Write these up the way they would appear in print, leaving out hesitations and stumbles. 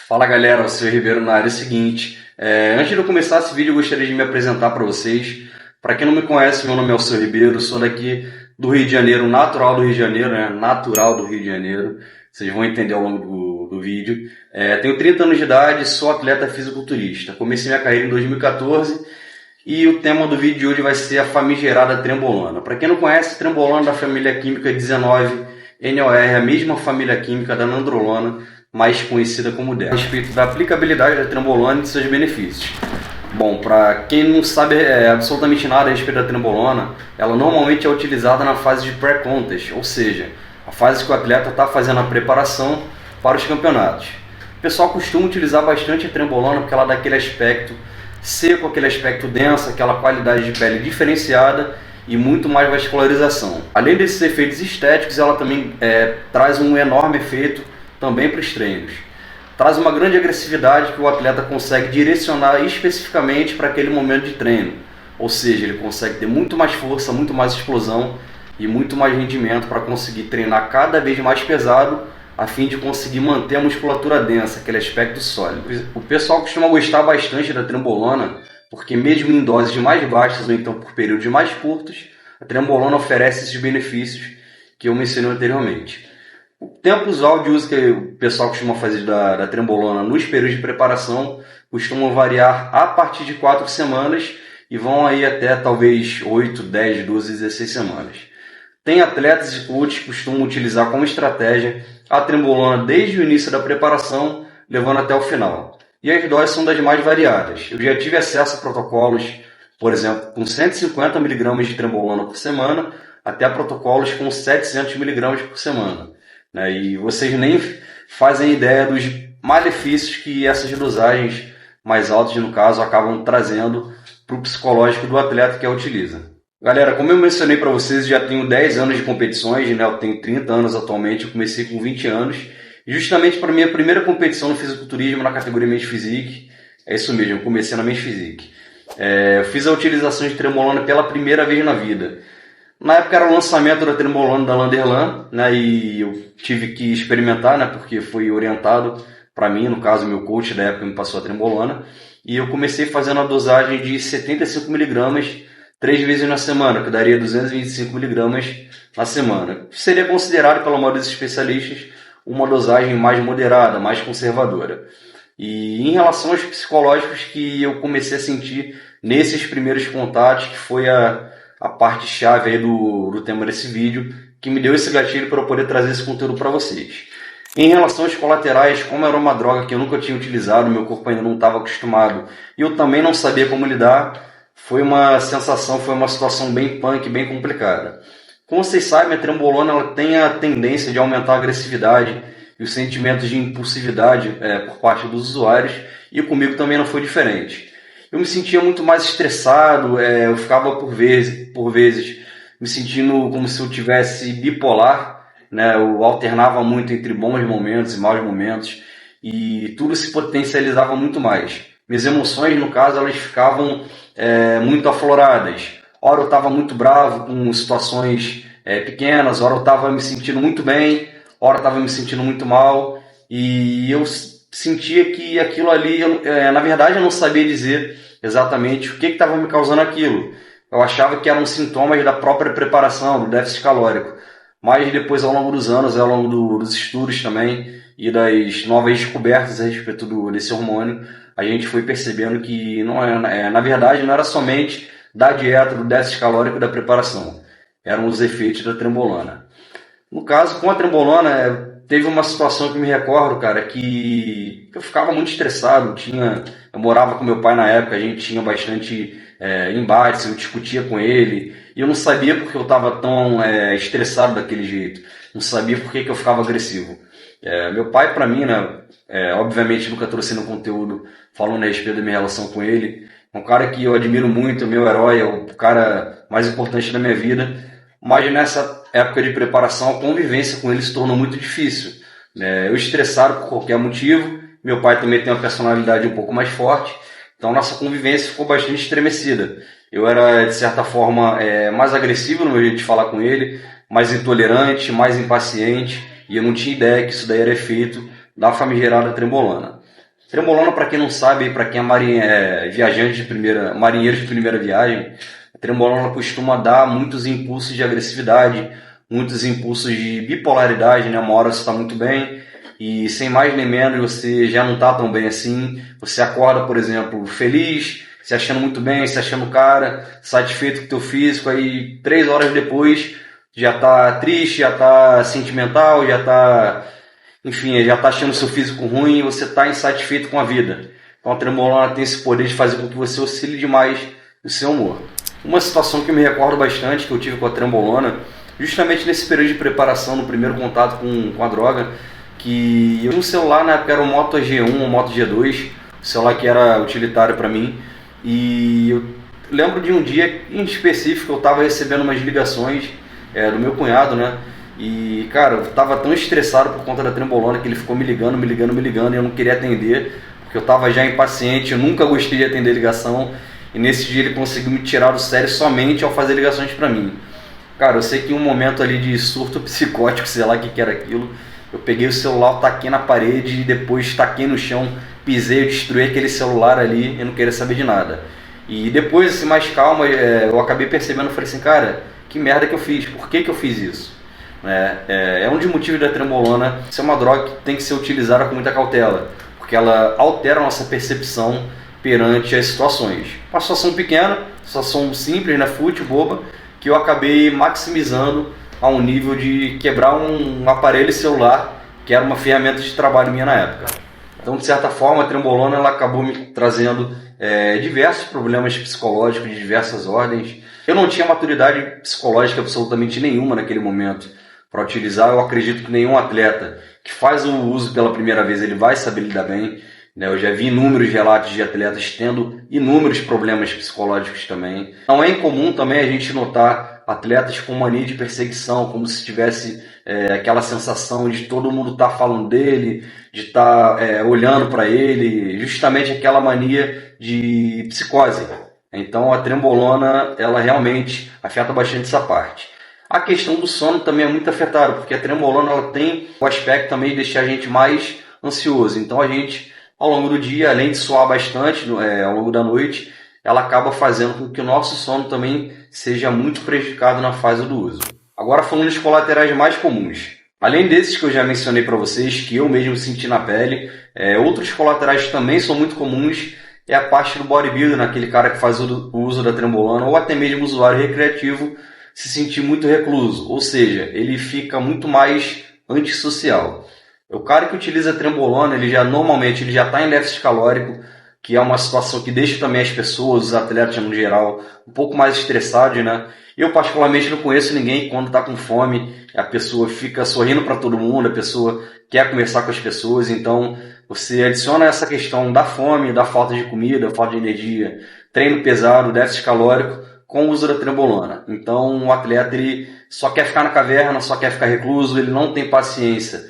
Fala galera, o seu Ribeiro na área. É o seguinte, antes de eu começar esse vídeo eu gostaria de me apresentar para vocês. Para quem não me conhece, meu nome é o seu Ribeiro, sou daqui do Rio de Janeiro, natural do Rio de Janeiro, né? Natural do Rio de Janeiro, vocês vão entender ao longo do vídeo. Tenho 30 anos de idade, sou atleta fisiculturista, comecei minha carreira em 2014 e o tema do vídeo de hoje vai ser a famigerada trembolona. Para quem não conhece, trembolona da família química 19-NOR, a mesma família química da nandrolona, mais conhecida como DER. A respeito da aplicabilidade da trembolona e de seus benefícios. Bom, para quem não sabe absolutamente nada a respeito da trembolona, ela normalmente é utilizada na fase de pré-contest, ou seja, a fase que o atleta está fazendo a preparação para os campeonatos. O pessoal costuma utilizar bastante a trembolona porque ela dá aquele aspecto seco, aquele aspecto denso, aquela qualidade de pele diferenciada e muito mais vascularização. Além desses efeitos estéticos, ela também traz um enorme efeito também para os treinos. Traz uma grande agressividade que o atleta consegue direcionar especificamente para aquele momento de treino. Ou seja, ele consegue ter muito mais força, muito mais explosão e muito mais rendimento para conseguir treinar cada vez mais pesado, a fim de conseguir manter a musculatura densa, aquele aspecto sólido. O pessoal costuma gostar bastante da trembolona, porque mesmo em doses mais baixas ou então por períodos mais curtos, a trembolona oferece esses benefícios que eu mencionei anteriormente. O tempo usual de uso que o pessoal costuma fazer da trembolona nos períodos de preparação costumam variar a partir de 4 semanas e vão aí até talvez 8, 10, 12, 16 semanas. Tem atletas e coaches que costumam utilizar como estratégia a trembolona desde o início da preparação, levando até o final. E as doses são das mais variadas. Eu já tive acesso a protocolos, por exemplo, com 150 mg de trembolona por semana, até a protocolos com 700 mg por semana. E vocês nem fazem ideia dos malefícios que essas dosagens mais altas, no caso, acabam trazendo para o psicológico do atleta que a utiliza. Galera, como eu mencionei para vocês, já tenho 10 anos de competições, eu tenho 30 anos atualmente, eu comecei com 20 anos. E justamente para a minha primeira competição no fisiculturismo, na categoria Men's Physique, é isso mesmo, eu comecei na Men's Physique. Eu fiz a utilização de trembolona pela primeira vez na vida. Na época era o lançamento da trembolona da Landerlan, e eu tive que experimentar, porque foi orientado para mim, no caso meu coach da época me passou a trembolona, e eu comecei fazendo a dosagem de 75 mg 3 vezes na semana, que daria 225 mg na semana. Seria considerado pela maioria dos especialistas uma dosagem mais moderada, mais conservadora. E em relação aos psicológicos que eu comecei a sentir nesses primeiros contatos, que foi a parte-chave aí do tema desse vídeo, que me deu esse gatilho para eu poder trazer esse conteúdo para vocês. Em relação aos colaterais, como era uma droga que eu nunca tinha utilizado, meu corpo ainda não estava acostumado, e eu também não sabia como lidar, foi uma sensação, foi uma situação bem punk, bem complicada. Como vocês sabem, a trembolona ela tem a tendência de aumentar a agressividade e os sentimentos de impulsividade por parte dos usuários, e comigo também não foi diferente. Eu me sentia muito mais estressado, eu ficava por vezes me sentindo como se eu tivesse bipolar, eu alternava muito entre bons momentos e maus momentos, e tudo se potencializava muito mais. Minhas emoções, no caso, elas ficavam muito afloradas. Ora eu estava muito bravo com situações pequenas, ora eu estava me sentindo muito bem, ora eu estava me sentindo muito mal, e eu sentia que aquilo ali, na verdade eu não sabia dizer exatamente o que estava me causando aquilo. Eu achava que eram sintomas da própria preparação, do déficit calórico. Mas depois, ao longo dos anos, ao longo dos estudos também e das novas descobertas a respeito desse hormônio, a gente foi percebendo que na verdade não era somente da dieta, do déficit calórico e da preparação. Eram os efeitos da trembolona. No caso, com a trembolona, teve uma situação que eu me recordo, cara, que eu ficava muito estressado. Eu morava com meu pai na época, a gente tinha bastante embates, eu discutia com ele, e eu não sabia porque eu estava tão estressado daquele jeito, não sabia por que eu ficava agressivo. Meu pai, para mim, obviamente nunca trouxe no conteúdo falando a respeito da minha relação com ele, é um cara que eu admiro muito, meu herói, é o cara mais importante da minha vida, mas nessa época de preparação a convivência com ele se tornou muito difícil. Eu estressado por qualquer motivo, meu pai também tem uma personalidade um pouco mais forte, então nossa convivência ficou bastante estremecida. Eu era, de certa forma, mais agressivo no meu jeito de falar com ele, mais intolerante, mais impaciente, e eu não tinha ideia que isso daí era efeito da famigerada trembolona. Trembolona, para quem não sabe, para quem é viajante de primeira, marinheiro de primeira viagem, a trembolona costuma dar muitos impulsos de agressividade, muitos impulsos de bipolaridade, né? Uma hora você está muito bem e sem mais nem menos você já não está tão bem assim. Você acorda, por exemplo, feliz, se achando muito bem, se achando cara, satisfeito com o teu físico, aí 3 horas depois já está triste, já está sentimental, já está, enfim, já está achando seu físico ruim e você está insatisfeito com a vida. Então a trembolona tem esse poder de fazer com que você oscile demais o seu humor. Uma situação que eu me recordo bastante, que eu tive com a trembolona, justamente nesse período de preparação, no primeiro contato com a droga, que eu tinha um celular, na época era um Moto G1, um Moto G2, o celular que era utilitário para mim, e eu lembro de um dia em específico eu estava recebendo umas ligações do meu cunhado, né? E, cara, eu tava tão estressado por conta da trembolona que ele ficou me ligando, e eu não queria atender, porque eu tava já impaciente, eu nunca gostei de atender ligação, e nesse dia ele conseguiu me tirar do sério somente ao fazer ligações pra mim. Cara, eu sei que em um momento ali de surto psicótico, sei lá o que era aquilo, eu peguei o celular, taquei na parede e depois taquei no chão, pisei, eu destruí aquele celular ali e não queria saber de nada. E depois, assim, mais calma, eu acabei percebendo, eu falei assim, cara, que merda que eu fiz, por que eu fiz isso? É um dos motivos da trembolona ser uma droga que tem que ser utilizada com muita cautela, porque ela altera a nossa percepção perante as situações. Uma situação pequena, situação simples, né, fútil, boba, que eu acabei maximizando a um nível de quebrar um aparelho celular, que era uma ferramenta de trabalho minha na época. Então, de certa forma, a trembolona ela acabou me trazendo diversos problemas psicológicos de diversas ordens. Eu não tinha maturidade psicológica absolutamente nenhuma naquele momento para utilizar. Eu acredito que nenhum atleta que faz o uso pela primeira vez ele vai saber lidar bem, né? Eu já vi inúmeros relatos de atletas tendo inúmeros problemas psicológicos também. Não é incomum também a gente notar atletas com mania de perseguição, como se tivesse aquela sensação de todo mundo estar falando dele, de estar olhando para ele, justamente aquela mania de psicose. Então a trembolona ela realmente afeta bastante essa parte. A questão do sono também é muito afetada, porque a trembolona ela tem o aspecto também de deixar a gente mais ansioso. Então a gente, ao longo do dia, além de suar bastante ao longo da noite, ela acaba fazendo com que o nosso sono também seja muito prejudicado na fase do uso. Agora falando dos colaterais mais comuns. Além desses que eu já mencionei para vocês, que eu mesmo senti na pele, outros colaterais que também são muito comuns é a parte do bodybuilder, naquele cara que faz o uso da trembolona, ou até mesmo o usuário recreativo, se sentir muito recluso, ou seja, ele fica muito mais antissocial. O cara que utiliza a trembolona, normalmente ele já está em déficit calórico, que é uma situação que deixa também as pessoas, os atletas no geral, um pouco mais estressados, né? Eu particularmente não conheço ninguém que quando está com fome, a pessoa fica sorrindo para todo mundo, a pessoa quer conversar com as pessoas, então você adiciona essa questão da fome, da falta de comida, falta de energia, treino pesado, déficit calórico, com o uso da trembolona. Então o atleta ele só quer ficar na caverna, só quer ficar recluso, ele não tem paciência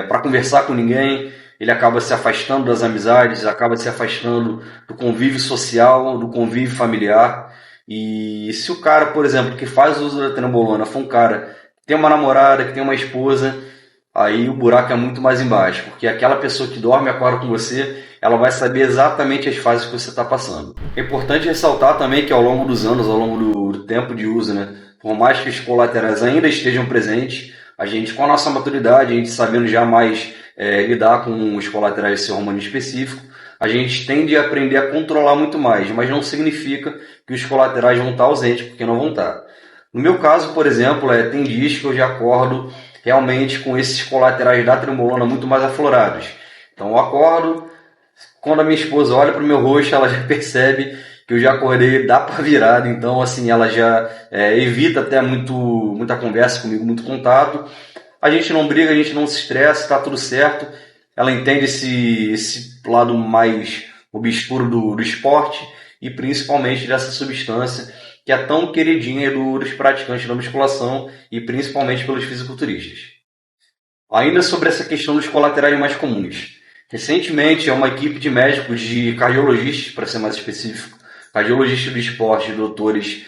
para conversar com ninguém, ele acaba se afastando das amizades, acaba se afastando do convívio social, do convívio familiar. E se o cara, por exemplo, que faz o uso da trembolona for um cara que tem uma namorada, que tem uma esposa, aí o buraco é muito mais embaixo, porque aquela pessoa que dorme e acorda com você, ela vai saber exatamente as fases que você está passando. É importante ressaltar também que ao longo dos anos, ao longo do tempo de uso, né, por mais que os colaterais ainda estejam presentes, a gente com a nossa maturidade, a gente sabendo já mais lidar com os colaterais desse hormônio específico, a gente tende a aprender a controlar muito mais, mas não significa que os colaterais vão estar ausentes, porque não vão estar. No meu caso, por exemplo, tem dias que eu já acordo realmente com esses colaterais da trembolona muito mais aflorados. Então eu acordo, quando a minha esposa olha para o meu rosto, ela já percebe que eu já acordei, dá para virada, então assim, ela já evita até muita conversa comigo, muito contato. A gente não briga, a gente não se estressa, está tudo certo. Ela entende esse lado mais obscuro do esporte e principalmente dessa substância que é tão queridinha dos praticantes da musculação e principalmente pelos fisiculturistas. Ainda sobre essa questão dos colaterais mais comuns. Recentemente, uma equipe de médicos, de cardiologistas, para ser mais específico, cardiologistas do esporte, doutores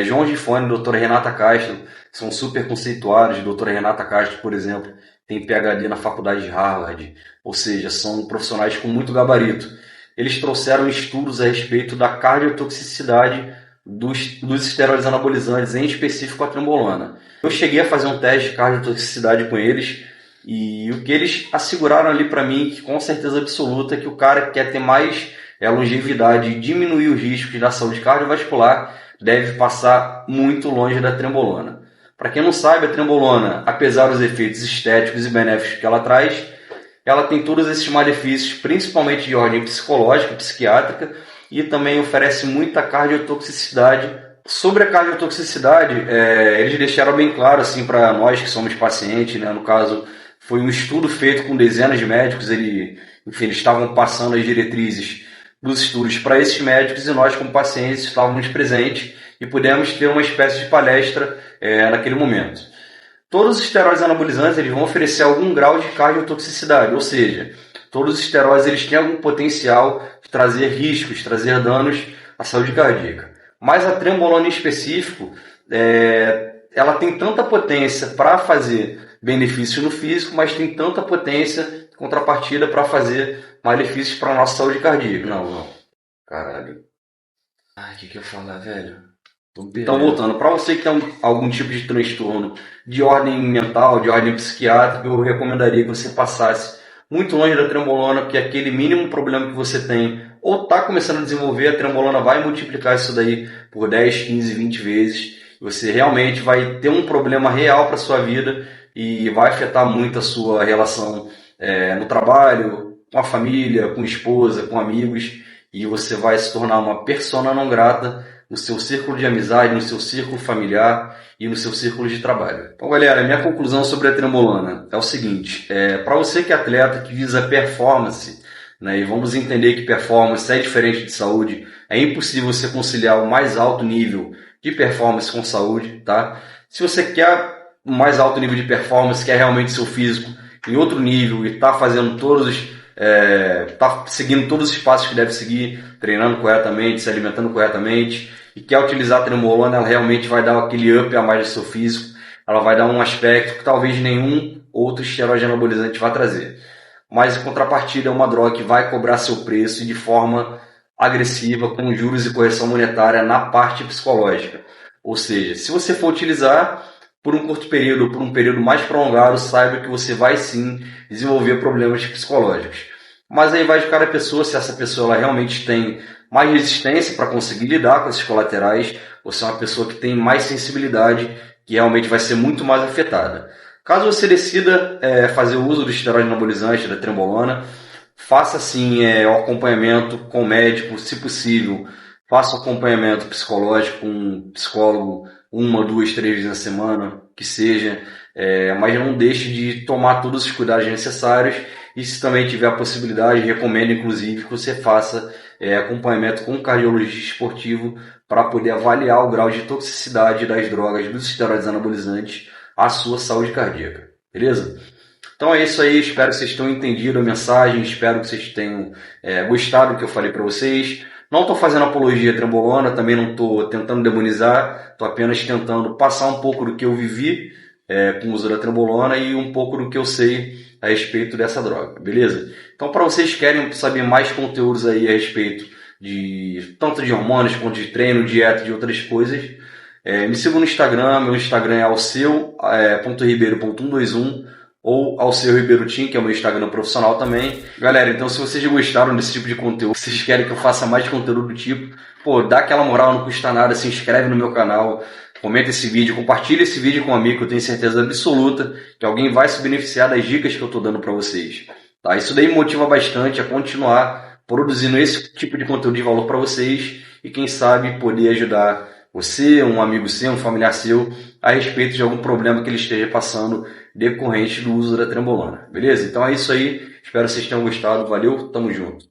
João Gifone e doutora Renata Castro, são super conceituados, doutora Renata Castro, por exemplo, têm PhD na faculdade de Harvard, ou seja, são profissionais com muito gabarito. Eles trouxeram estudos a respeito da cardiotoxicidade dos esteroides anabolizantes, em específico a trembolona. Eu cheguei a fazer um teste de cardiotoxicidade com eles e o que eles asseguraram ali para mim, que com certeza absoluta, é que o cara quer ter mais longevidade e diminuir os riscos da saúde cardiovascular, deve passar muito longe da trembolona. Para quem não sabe, a trembolona, apesar dos efeitos estéticos e benéficos que ela traz, ela tem todos esses malefícios, principalmente de ordem psicológica, psiquiátrica, e também oferece muita cardiotoxicidade. Sobre a cardiotoxicidade, eles deixaram bem claro assim, para nós que somos pacientes, né? No caso, foi um estudo feito com dezenas de médicos, eles estavam passando as diretrizes dos estudos para esses médicos e nós, como pacientes, estávamos presentes e pudemos ter uma espécie de palestra naquele momento. Todos os esteroides anabolizantes eles vão oferecer algum grau de cardiotoxicidade, ou seja, todos os esteroides eles têm algum potencial de trazer riscos, trazer danos à saúde cardíaca. Mas a trembolona em específico, ela tem tanta potência para fazer benefício no físico, mas tem tanta potência em contrapartida para fazer malefícios para a nossa saúde cardíaca. Não. Caralho. Ai, o que eu ia falar, velho? Então, voltando, para você que tem algum tipo de transtorno de ordem mental, de ordem psiquiátrica, eu recomendaria que você passasse muito longe da trembolona, porque aquele mínimo problema que você tem ou está começando a desenvolver, a trembolona vai multiplicar isso daí por 10, 15, 20 vezes. Você realmente vai ter um problema real para a sua vida e vai afetar muito a sua relação no trabalho, com a família, com a esposa, com amigos, e você vai se tornar uma persona não grata no seu círculo de amizade, no seu círculo familiar e no seu círculo de trabalho. Então, galera, minha conclusão sobre a trembolona é o seguinte, para você que é atleta, que visa performance, né, e vamos entender que performance é diferente de saúde, é impossível você conciliar o mais alto nível de performance com saúde, tá? Se você quer um mais alto nível de performance, quer realmente seu físico em outro nível e está fazendo tá seguindo todos os passos que deve seguir, treinando corretamente, se alimentando corretamente, e quer utilizar a trembolona, ela realmente vai dar aquele up a mais do seu físico, ela vai dar um aspecto que talvez nenhum outro esteroide anabolizante vai trazer. Mas em contrapartida é uma droga que vai cobrar seu preço de forma agressiva, com juros e correção monetária na parte psicológica. Ou seja, se você for utilizar por um curto período ou por um período mais prolongado, saiba que você vai sim desenvolver problemas psicológicos. Mas aí vai de cada pessoa, se essa pessoa ela realmente tem mais resistência para conseguir lidar com esses colaterais, ou se é uma pessoa que tem mais sensibilidade, que realmente vai ser muito mais afetada. Caso você decida fazer o uso do esteroide anabolizante, da trembolona, faça sim o acompanhamento com o médico, se possível. Faça o acompanhamento psicológico com um psicólogo 1, 2, 3 vezes na semana, que seja, mas não deixe de tomar todos os cuidados necessários e se também tiver a possibilidade, recomendo inclusive que você faça acompanhamento com um cardiologista esportivo para poder avaliar o grau de toxicidade das drogas, dos esteroides anabolizantes à sua saúde cardíaca, beleza? Então é isso aí, espero que vocês tenham entendido a mensagem, espero que vocês tenham gostado do que eu falei para vocês. Não estou fazendo apologia à trembolona, também não estou tentando demonizar, estou apenas tentando passar um pouco do que eu vivi com o uso da trembolona e um pouco do que eu sei a respeito dessa droga, beleza? Então, para vocês que querem saber mais conteúdos aí a respeito de tanto de hormônios quanto de treino, dieta e de outras coisas, me sigam no Instagram, meu Instagram é alceu.ribeiro.121 ou Alceu Ribeiro Team, que é o meu Instagram profissional também. Galera, então se vocês gostaram desse tipo de conteúdo, vocês querem que eu faça mais conteúdo do tipo, dá aquela moral, não custa nada, se inscreve no meu canal, comenta esse vídeo, compartilha esse vídeo com um amigo, que eu tenho certeza absoluta que alguém vai se beneficiar das dicas que eu estou dando para vocês. Tá? Isso daí me motiva bastante a continuar produzindo esse tipo de conteúdo de valor para vocês e quem sabe poder ajudar você, um amigo seu, um familiar seu, a respeito de algum problema que ele esteja passando decorrente do uso da trembolona. Beleza? Então é isso aí. Espero que vocês tenham gostado. Valeu, tamo junto.